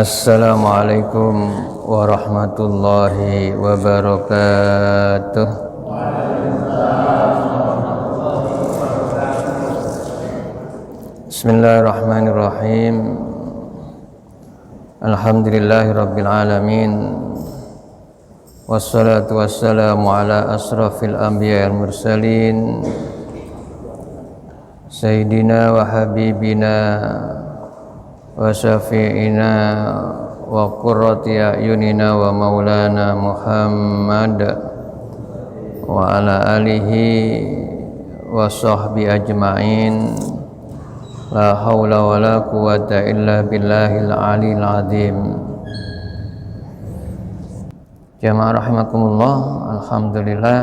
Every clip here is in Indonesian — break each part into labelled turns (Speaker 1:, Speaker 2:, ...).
Speaker 1: Assalamualaikum warahmatullahi wabarakatuh. Bismillahirrahmanirrahim. Alhamdulillahirabbil alamin. Wassalatu wassalamu ala asrafil anbiya'il mursalin Sayyidina wa habibina wa syafi'ina wa qurrati a'yunina wa maulana Muhammad wa ala alihi wa sahbi ajma'in. La haula wa la quwata illa billahil aliyil azim. Jamaah rahimakumullah, alhamdulillah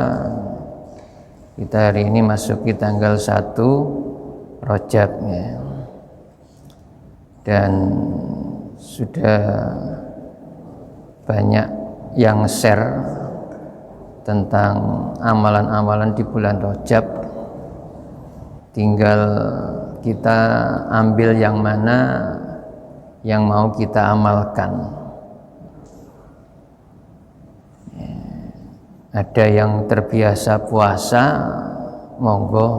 Speaker 1: kita hari ini masuki tanggal 1 Rajab ya. Dan sudah banyak yang share tentang amalan-amalan di bulan Rajab. Tinggal kita ambil yang mana yang mau kita amalkan. Ada yang terbiasa puasa, monggo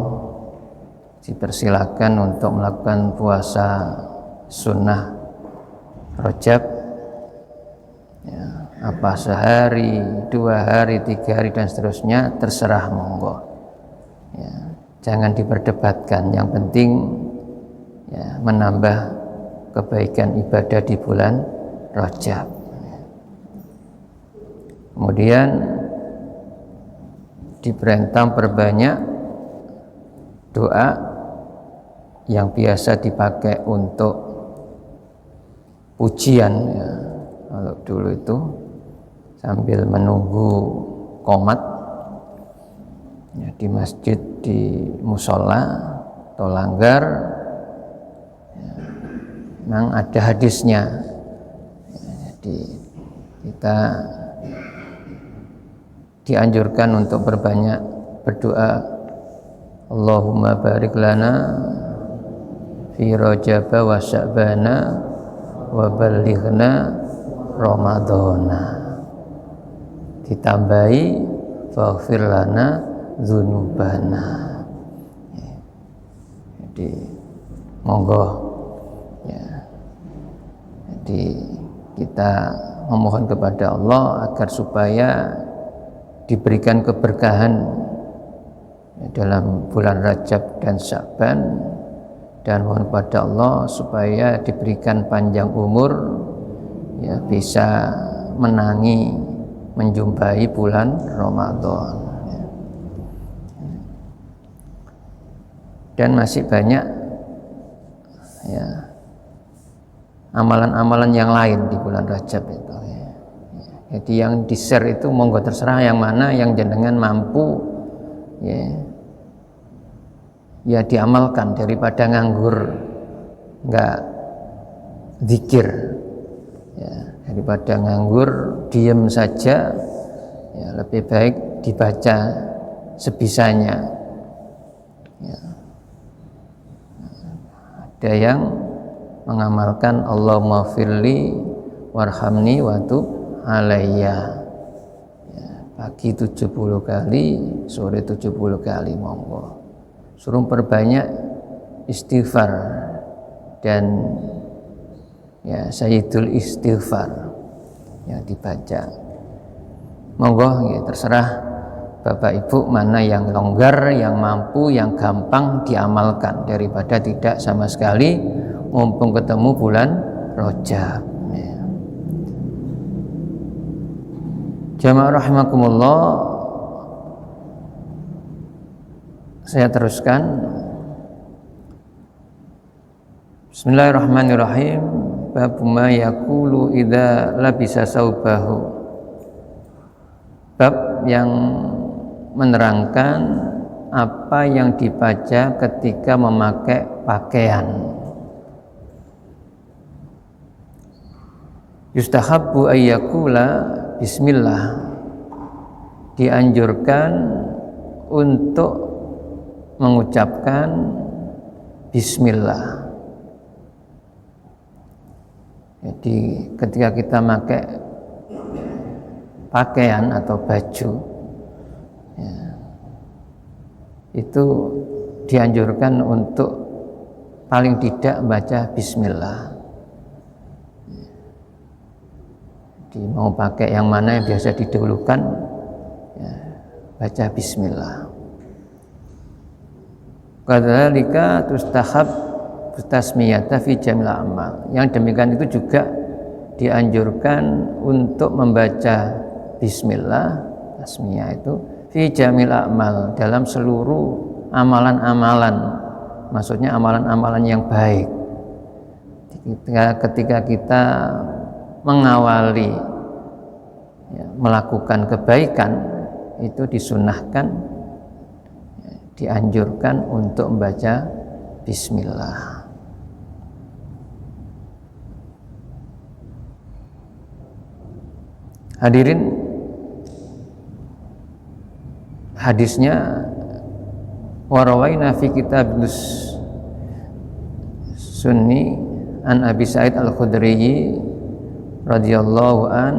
Speaker 1: dipersilakan untuk melakukan puasa sunnah Rajab ya, apa sehari, 2 hari, 3 hari dan seterusnya, terserah monggo ya, jangan diperdebatkan, yang penting ya, menambah kebaikan ibadah di bulan Rajab. Kemudian diperintah perbanyak doa yang biasa dipakai untuk pujian ya. Kalau dulu itu sambil menunggu qomat ya, di masjid, di musola atau langgar ya, memang ada hadisnya ya, jadi kita dianjurkan untuk berbanyak berdoa, Allahumma barik lana fi Rajaba wa Sya'bana wa ballighna Ramadhana, ditambahi faghfir lana dzunubana. Jadi monggo ya, jadi kita memohon kepada Allah agar supaya diberikan keberkahan dalam bulan Rajab dan Sya'ban, dan mohon kepada Allah supaya diberikan panjang umur ya, bisa menangi menjumpai bulan Ramadan ya. Dan masih banyak ya, amalan-amalan yang lain di bulan Rajab itu ya. Jadi yang di-share itu monggo terserah yang mana yang jenengan mampu ya diamalkan, daripada nganggur nggak zikir ya, daripada nganggur diem saja ya, lebih baik dibaca sebisanya ya. Ada yang mengamalkan Allahumma firli warhamni wa tub alayya ya, pagi 70 kali, sore 70 kali, monggo suruh perbanyak istighfar dan ya sayyidul istighfar yang dibaca. Monggo ya, terserah Bapak Ibu mana yang longgar, yang mampu, yang gampang diamalkan, daripada tidak sama sekali mumpung ketemu bulan Rajab ya. Jamaah rahimakumullah, saya teruskan. Bismillahirrahmanirrahim. Bab ma yaqulu idza labisa saubahu. Bab yang menerangkan apa yang dibaca ketika memakai pakaian. Yustahabbu ayyakula bismillah. Dianjurkan untuk mengucapkan bismillah. Jadi ketika kita pakai pakaian atau baju, ya, itu dianjurkan untuk paling tidak baca bismillah. Jadi mau pakai yang mana yang biasa didahulukan, ya, baca bismillah. Kadzalika tustahab tasmiyata fi jamil amal. Yang demikian itu juga dianjurkan untuk membaca bismillah, tasmiyah itu fi jamil amal, dalam seluruh amalan-amalan. Maksudnya amalan-amalan yang baik. Ketika kita mengawali, ya, melakukan kebaikan, itu disunahkan, ya, dianjurkan untuk membaca bismillah. Hadirin, hadisnya warawaina fi kitab Sunni an Abi Sa'id Al-Khudri radhiyallahu an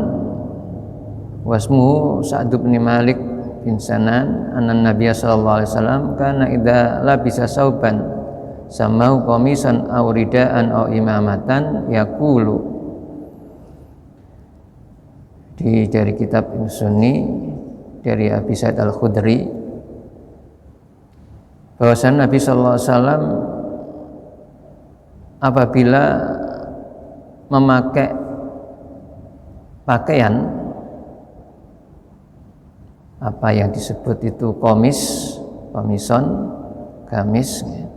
Speaker 1: wasmuhu Sa'd bin Malik bin Sanan anna Nabiy sallallahu alaihi wasallam kana idza labisa sauban samau qamisan aw ridaan aw imamatan yaqulu. Dari kitab Sunni dari Abi Sa'id Al-Khudri bahwasanya Nabi sallallahu alaihi wasallam apabila memakai pakaian apa yang disebut itu komison, gamis, ya.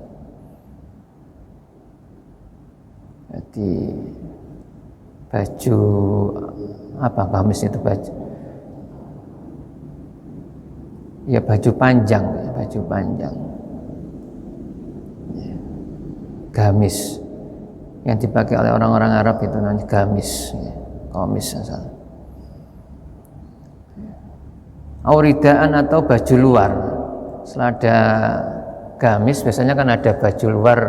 Speaker 1: Jadi baju apa, gamis itu baju, ya baju panjang, ya, baju panjang, ya. Gamis yang dipakai oleh orang-orang Arab itu namanya gamis, ya. Komis asal. Auridaan atau baju luar. Setelah ada gamis biasanya kan ada baju luar.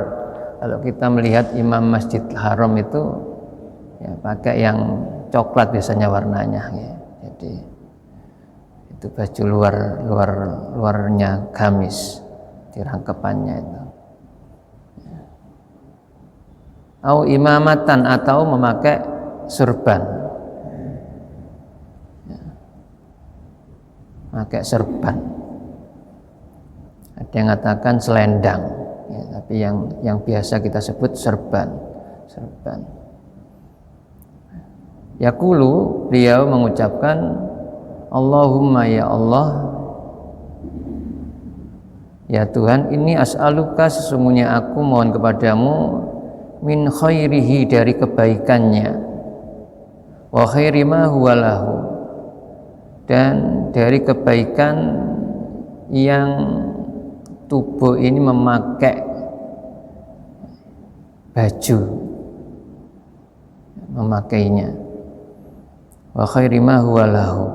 Speaker 1: Kalau kita melihat imam Masjid Haram itu, ya, pakai yang coklat biasanya warnanya, ya. Jadi itu baju luarnya gamis, dirangkepannya itu. Au imamatan atau memakai surban, ya. Pakai serban. Ada yang mengatakan selendang, ya, tapi yang biasa kita sebut serban. Yaqulu, beliau mengucapkan Allahumma ya Allah, ya Tuhan, ini as'aluka, sesungguhnya aku mohon kepadamu, min khairihi, dari kebaikannya, wa khairi ma huwa lahu, dan dari kebaikan yang tubuh ini memakai baju, memakainya, wa khairi ma huwa lahu,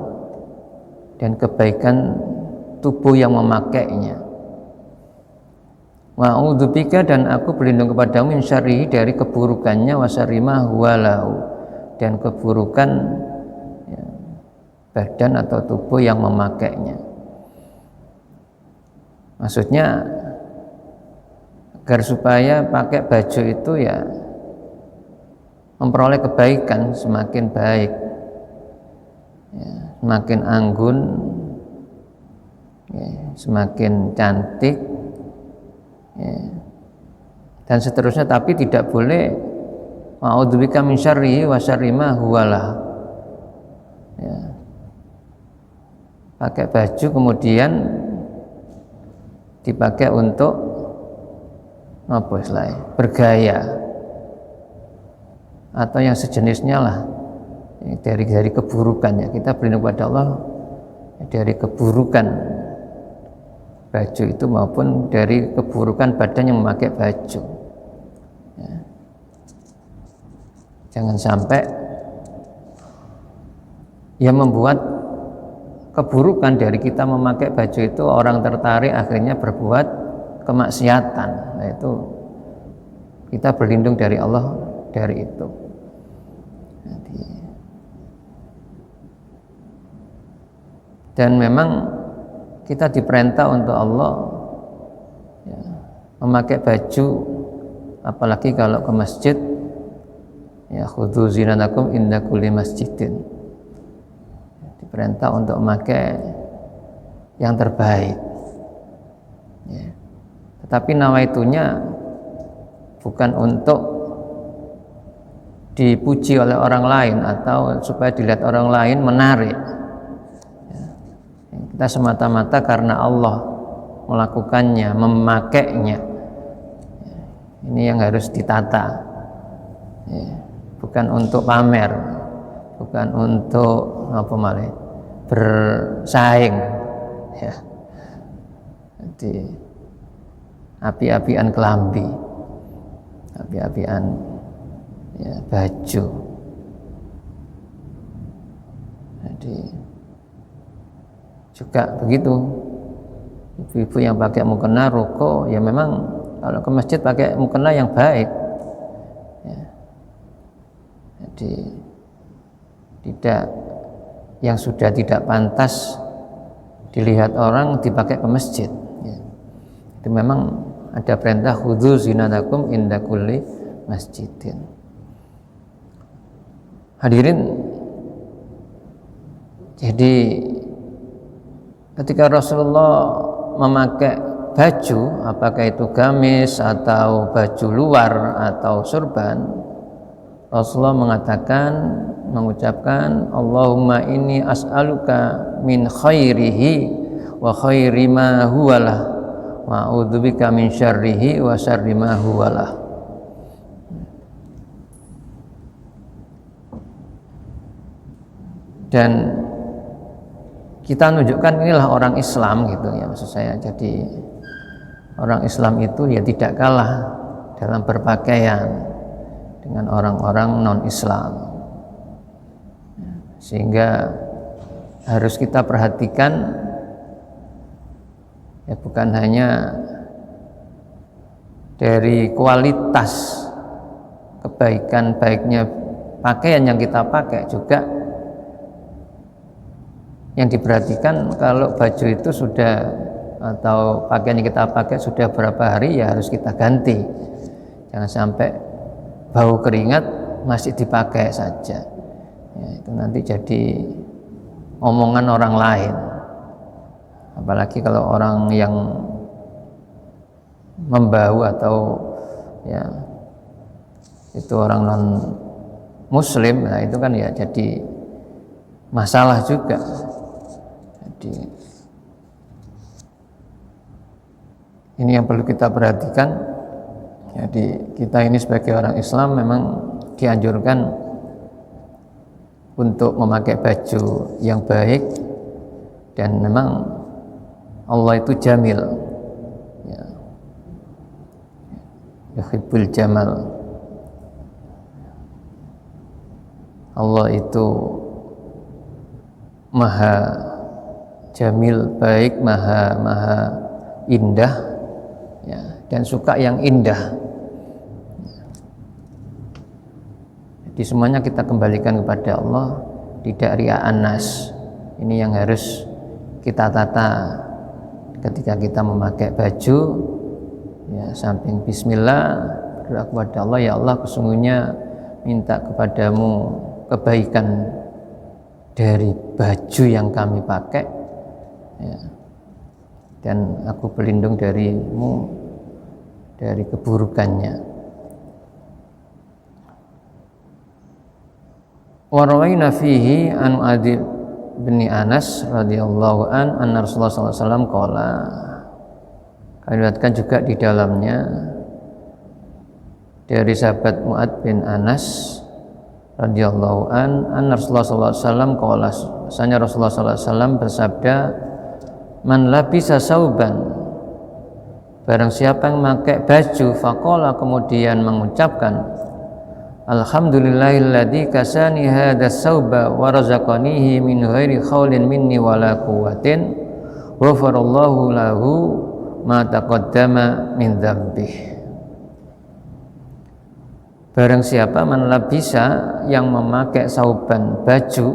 Speaker 1: dan kebaikan tubuh yang memakainya. Wa a'udzubika, dan aku berlindung kepadamu, min syarrihi, dari keburukannya, wa syarri ma huwa lahu, dan keburukan, ya, badan atau tubuh yang memakainya. Maksudnya agar supaya pakai baju itu ya memperoleh kebaikan, semakin baik, ya, semakin anggun, ya, semakin cantik, ya, dan seterusnya. Tapi tidak boleh ma'udzubika min syarrihi wa syarri ma huwalah, ya, pakai baju kemudian dipakai untuk apa istilahnya, bergaya atau yang sejenisnya lah, dari keburukan, ya. Kita berlindung pada Allah dari keburukan baju itu maupun dari keburukan badan yang memakai baju, ya. Jangan sampai yang membuat keburukan dari kita memakai baju itu orang tertarik akhirnya berbuat kemaksiatan. Nah, itu kita berlindung dari Allah dari itu. Dan memang kita diperintah untuk Allah ya, memakai baju, apalagi kalau ke masjid, ya khudzu zinatakum inda kulli masjidin, diperintah untuk memakai yang terbaik ya. Tetapi nawaitunya bukan untuk dipuji oleh orang lain atau supaya dilihat orang lain menarik ya. Kita semata-mata karena Allah melakukannya, memakainya ya. Ini yang harus ditata ya. Bukan untuk pamer, bukan untuk apa malah bersaing ya. Jadi api-apian kelambi, api-apian ya, baju. Jadi juga begitu, ibu-ibu yang pakai mukena ruko ya memang kalau ke masjid pakai mukena yang baik ya. Jadi tidak yang sudah tidak pantas dilihat orang dipakai ke masjid ya. Itu memang ada perintah khudzu zinatakum inda kulli masjidin. Hadirin, jadi ketika Rasulullah memakai baju, apakah itu gamis atau baju luar atau surban, Rasulullah mengucapkan Allahumma inni as'aluka min khairihi wa khairi ma huwalah wa a'udzubika min syarrihi wa syarri ma huwalah. Dan kita menunjukkan inilah orang Islam gitu ya, maksud saya. Jadi orang Islam itu ya tidak kalah dalam berpakaian dengan orang-orang non-Islam, sehingga harus kita perhatikan ya, bukan hanya dari kualitas kebaikan baiknya pakaian yang kita pakai, juga yang diperhatikan kalau baju itu sudah atau pakaian yang kita pakai sudah berapa hari ya harus kita ganti, jangan sampai bau keringat masih dipakai saja ya, itu nanti jadi omongan orang lain, apalagi kalau orang yang membau atau ya itu orang non muslim, nah itu kan ya jadi masalah juga. Jadi ini yang perlu kita perhatikan. Jadi kita ini sebagai orang Islam memang dianjurkan untuk memakai baju yang baik, dan memang Allah itu jamil ya, yuhibbul jamal. Allah itu maha jamil, baik, maha indah ya, dan suka yang indah. Jadi semuanya kita kembalikan kepada Allah, tidak ria'an nas. Ini yang harus kita tata ketika kita memakai baju ya, samping bismillah berdoa kepada Allah, ya Allah sesungguhnya minta kepadamu kebaikan dari baju yang kami pakai ya, dan aku berlindung darimu dari keburukannya. Wa rawaina fihi an Adi bin Anas radhiyallahu anna Rasulullah sallallahu alaihi wasallam qala, kami lihatkan juga di dalamnya dari sahabat Mu'ad bin Anas radhiyallahu anna Rasulullah sallallahu alaihi wasallam qala, bahwasanya Rasulullah sallallahu alaihi wasallam bersabda, man labisa sauban, barang siapa yang memakai baju, faqala kemudian mengucapkan alhamdulillahilladzi kasani hadas sauba wa razaqanihi min ghairi khaulin minni wala quwwatin ghafarallahu lahu ma taqaddama min dzambih. Barang siapa man labisa yang memakai sauban baju,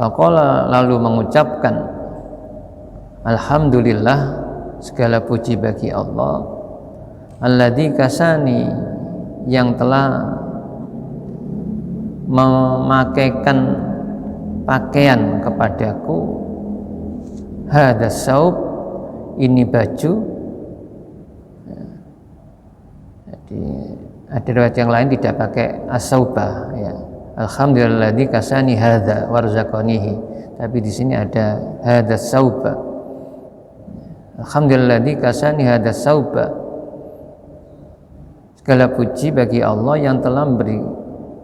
Speaker 1: faqala lalu mengucapkan alhamdulillah segala puji bagi Allah, alladzi kasani yang telah memakaikan pakaian kepadaku, hadas saub ini baju. Jadi ada riwayat yang lain tidak pakai as-saubah ya. Alhamdulilladzi kasani hadza warzaqanihi. Tapi di sini ada hadas sauba. Alhamdulilladzi kasani hadas sauba. Segala puji bagi Allah yang telah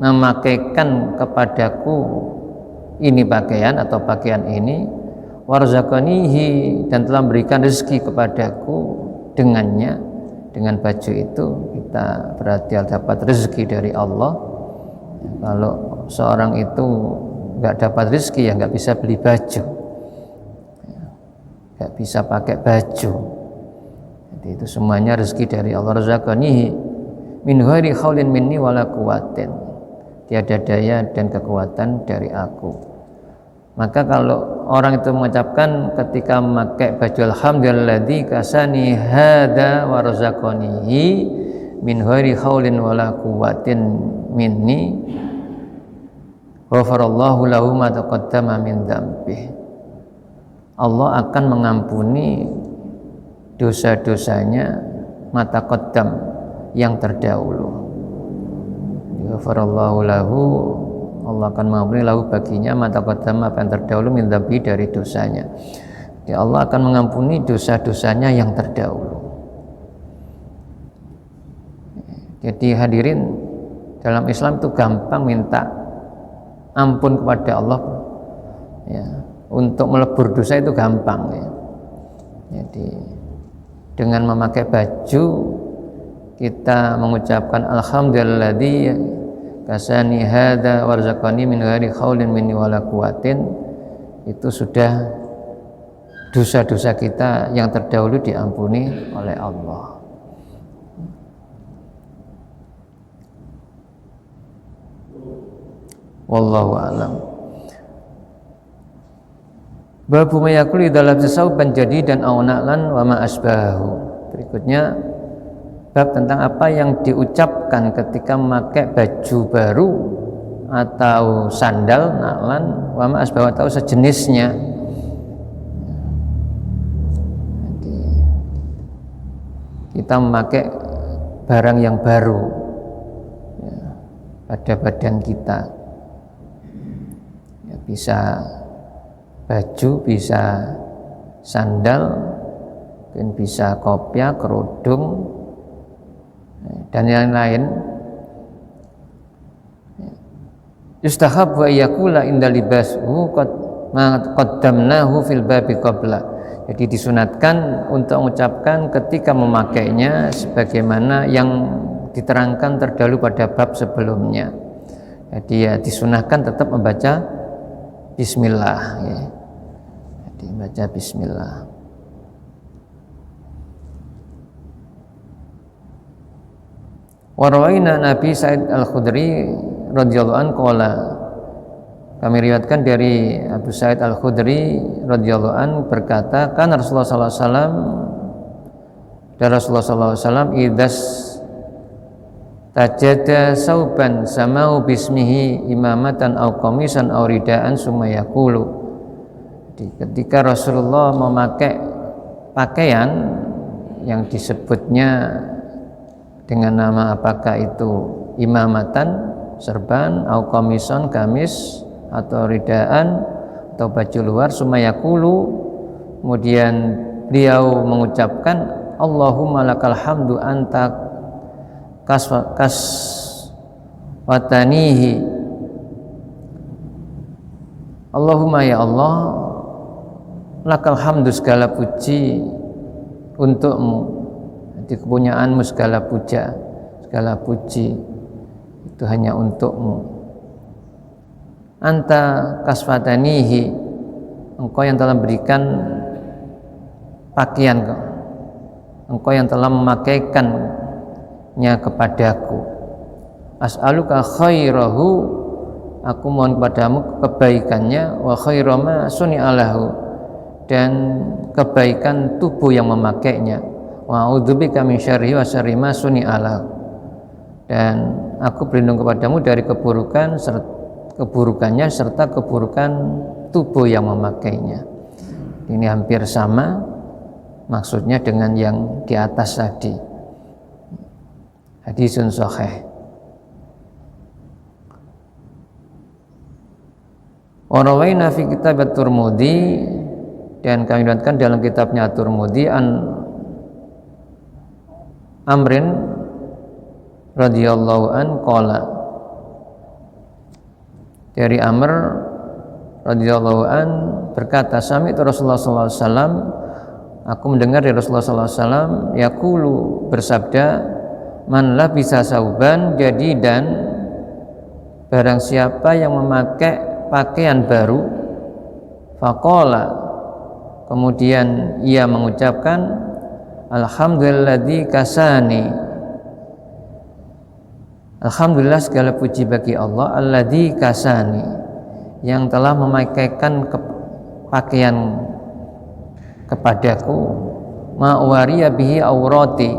Speaker 1: memakaikan kepadaku ini pakaian atau pakaian ini, warzaqanihi, dan telah memberikan rezeki kepadaku dengannya. Dengan baju itu kita berarti dapat rezeki dari Allah. Kalau seorang itu nggak dapat rezeki ya nggak bisa beli baju, nggak bisa pakai baju. Jadi itu semuanya rezeki dari Allah. Razaqanihi min ghairi haulin minni wala quwwatin, tiada daya dan kekuatan dari aku. Maka kalau orang itu mengucapkan ketika memakai baju alhamdulilladzi kasani hadza wa razaqanihi min ghairi haulin wala quwwatin minni, ghafarallahu lahu ma taqaddama min dzambih. Allah akan mengampuni dosa-dosanya ma taqaddam yang terdahulu. Ghafarallahu lahu, Allah akan mengampuni lahu baginya ma taqaddama apa yang terdahulu min dzambih dari dosanya. Jadi Allah akan mengampuni dosa-dosanya yang terdahulu. Jadi hadirin, dalam Islam itu gampang minta ampun kepada Allah ya. Untuk melebur dosa itu gampang ya. Jadi dengan memakai baju kita mengucapkan alhamdulilladzi kasani hadza warzaqani min ghairi haulin minni wala quwwatin, itu sudah dosa-dosa kita yang terdahulu diampuni oleh Allah. Wallahu a'lam. Babu mayakul dalam sesauban jadi dan aunaklan wa ma asbahu. Berikutnya bab tentang apa yang diucapkan ketika memakai baju baru atau sandal, naklan, wa ma asbahu atau sejenisnya. Jadi, kita memakai barang yang baru ya, pada badan kita. Bisa baju, bisa sandal, mungkin bisa kopiah, kerudung, dan yang lain. Yustahab wa yakula inda libashu qad qaddamnahu fil babi qabla. Jadi disunatkan untuk mengucapkan ketika memakainya sebagaimana yang diterangkan terdahulu pada bab sebelumnya. Jadi ya disunahkan tetap membaca bismillah ya. Jadi baca bismillah. Wa rawaina Nabi Sa'id Al-Khudri radhiyallahu anhu qala, kami riwayatkan dari Abu Sa'id Al-Khudri radhiyallahu anhu berkata, kan Rasulullah sallallahu alaihi wasallam, dan Rasulullah sallallahu alaihi wasallam idas tajada sauban samau bismihi imamatan au qamisan au ridaan summa yaqulu. Ketika Rasulullah memakai pakaian yang disebutnya dengan nama apakah itu imamatan, serban, au qamisan, gamis, atau ridaan atau baju luar, summa yaqulu, kemudian beliau mengucapkan Allahumma lakal hamdu anta watanihi, Allahumma ya Allah, lakal hamdu segala puji untukmu. Jadi kepunyaanmu segala puja, segala puji itu hanya untukmu. Anta kasfatanihi, engkau yang telah berikan pakaian, engkau yang telah memakaikan kebaikannya kepadaku. As'aluka khairahu, aku mohon kepadamu kebaikannya, wa khairama suni'alahu, dan kebaikan tubuh yang memakainya, wa a'udzubika min syarrihi wa syarri ma suni'alahu, dan aku berlindung kepadamu dari keburukannya serta keburukan tubuh yang memakainya. Ini hampir sama maksudnya dengan yang di atas tadi. Hadisun sahih. Wa rawaina fi kitab at-Tirmidzi, dan kami riwayatkan dalam kitabnya at-Tirmidzi an Amrin radhiyallahu an qala, dari Amr radhiyallahu an berkata, sami Rasulullah sallallahu alaihi wasallam, aku mendengar dari Rasulullah sallallahu alaihi wasallam yaqulu, bersabda, man labisa sauban jadidan, barang siapa yang memakai pakaian baru, faqala, kemudian ia mengucapkan, alhamdulilladzi kasani, alhamdulillah segala puji bagi Allah, alladzi kasani, yang telah memakaikan pakaian kepadaku, ma'wariya bihi aurati,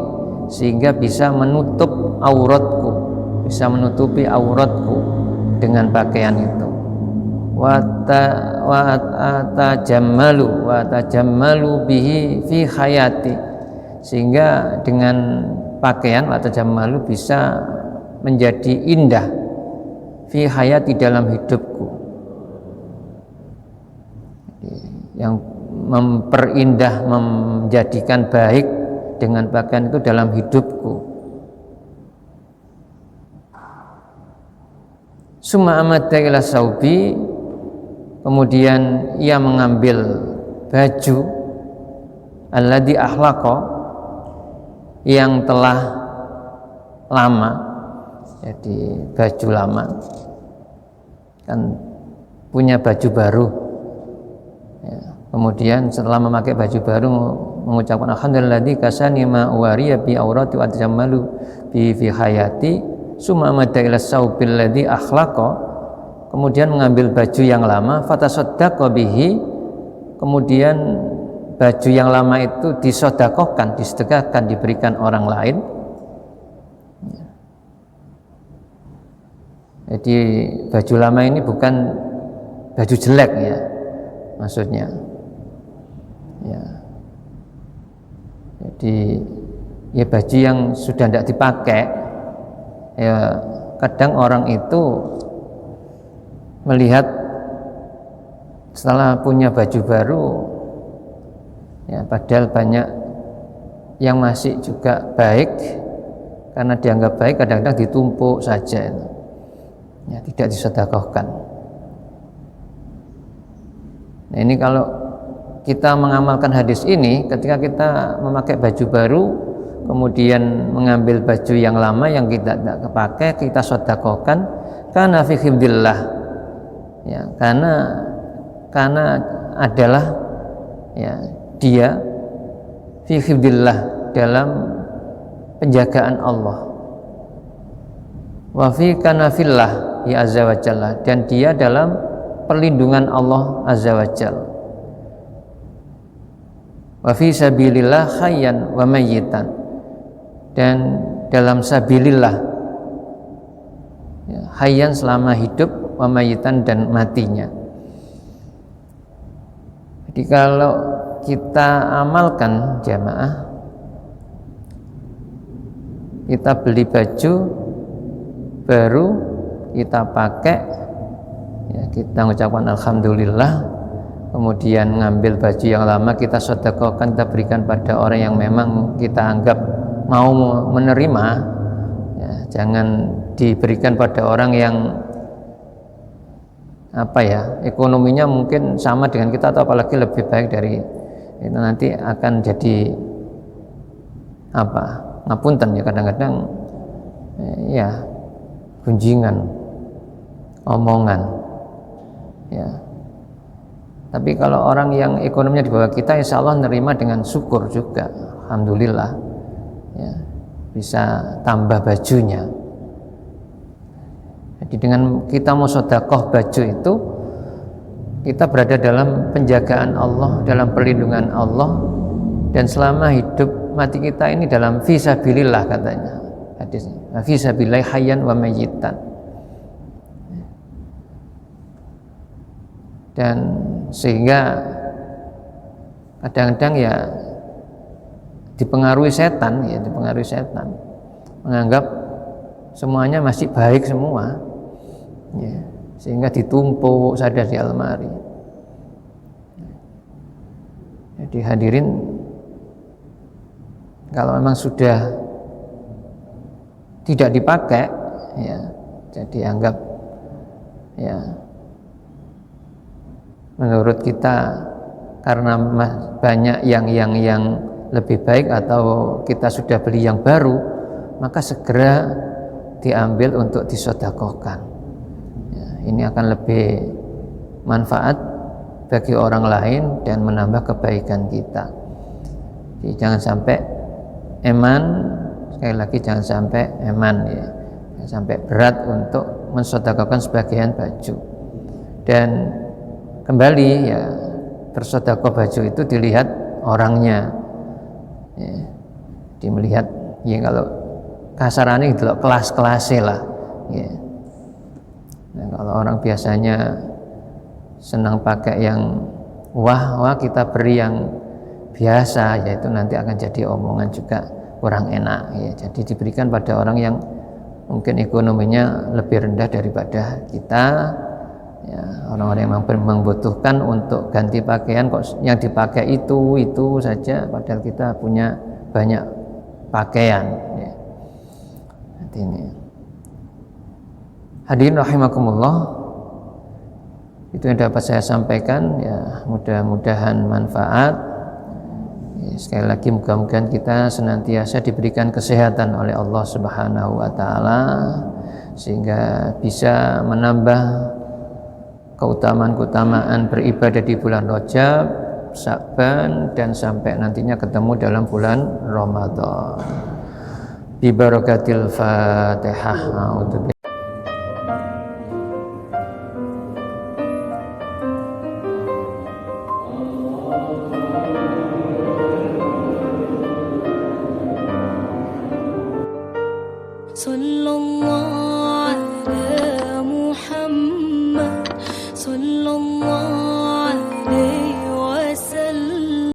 Speaker 1: sehingga bisa menutup auratku, bisa menutupi auratku dengan pakaian itu. Wa tajammalu bihi fi hayati, sehingga dengan pakaian wa tajammalu bisa menjadi indah fi hayati, dalam hidupku, yang memperindah, menjadikan baik dengan pakaian itu dalam hidupku. Summa amadda ila saubi, kemudian ia mengambil baju alladzi ahlaqa, yang telah lama, jadi baju lama kan punya baju baru ya. Kemudian setelah memakai baju baru mengucapkan alhamdulilladzi kasani ma wariya bi aurati wa tajammalu bi fi hayati, summa amadda ila saubil ladzi akhlaqa, kemudian mengambil baju yang lama, fatasaddaqa bihi, kemudian baju yang lama itu disedekahkan, disedekahkan, diberikan orang lain. Jadi baju lama ini bukan baju jelek ya, maksudnya ya. Jadi ya baju yang sudah tidak dipakai ya, kadang orang itu melihat setelah punya baju baru ya, padahal banyak yang masih juga baik, karena dianggap baik kadang-kadang ditumpuk saja ya, tidak disedekahkan. Nah, ini kalau kita mengamalkan hadis ini, ketika kita memakai baju baru kemudian mengambil baju yang lama yang kita tidak kepakai, kita sedekahkan, karena fi hifdzillah ya, karena adalah ya, dia fi hifdzillah, dalam penjagaan Allah, wa fi kanafillah ya azza wa jalla, dan dia dalam perlindungan Allah azza wa jalla, wa fi sabilillah hayyan wa mayyitan, dan dalam sabilillah ya, hayyan selama hidup, wa mayyitan dan matinya. Jadi kalau kita amalkan jamaah, kita beli baju baru, kita pakai ya, kita mengucapkan alhamdulillah, kemudian ngambil baju yang lama kita sedekahkan, kita berikan pada orang yang memang kita anggap mau menerima ya, jangan diberikan pada orang yang apa ya, ekonominya mungkin sama dengan kita atau apalagi lebih baik dari itu, nanti akan jadi apa, ngapunten ya, kadang-kadang ya gunjingan, omongan ya. Tapi kalau orang yang ekonominya di bawah kita, insya Allah nerima dengan syukur juga, alhamdulillah ya. bisa tambah bajunya. Jadi dengan kita mau sedekah baju itu, kita berada dalam penjagaan Allah, dalam perlindungan Allah, dan selama hidup mati kita ini dalam fisabilillah katanya hadisnya, fisabilillah hayyan wa mayyitan. Dan sehingga kadang-kadang ya dipengaruhi setan, menganggap semuanya masih baik semua, ya, sehingga ditumpuk saja di almari. Jadi hadirin, kalau memang sudah tidak dipakai, ya, jadi anggap ya menurut kita karena banyak yang lebih baik atau kita sudah beli yang baru, maka segera diambil untuk disedekahkan. Ya, ini akan lebih manfaat bagi orang lain dan menambah kebaikan kita. Jadi jangan sampai eman, sekali lagi jangan sampai eman, ya, jangan sampai berat untuk mensedekahkan sebagian baju. Dan kembali ya, bersedekah baju itu dilihat orangnya, ya, melihat ya, kalau kasarannya itu kelas-kelasnya lah, ya. Nah, kalau orang biasanya senang pakai yang wah kita beri yang biasa, yaitu nanti akan jadi omongan juga kurang enak, ya. Jadi diberikan pada orang yang mungkin ekonominya lebih rendah daripada kita, ya, orang-orang yang membutuhkan untuk ganti pakaian, kok yang dipakai itu saja, padahal kita punya banyak pakaian, ya. Ini hadirin rahimakumullah, itu yang dapat saya sampaikan, ya, mudah-mudahan manfaat, ya. Sekali lagi mudah-mudahan kita senantiasa diberikan kesehatan oleh Allah Subhanahu wa taala, sehingga bisa menambah keutamaan-keutamaan beribadah di bulan Rajab, Sya'ban, dan sampai nantinya ketemu dalam bulan Ramadan. Bi barakatil Fatihah.
Speaker 2: Sallallahu ala Muhammad sallallahu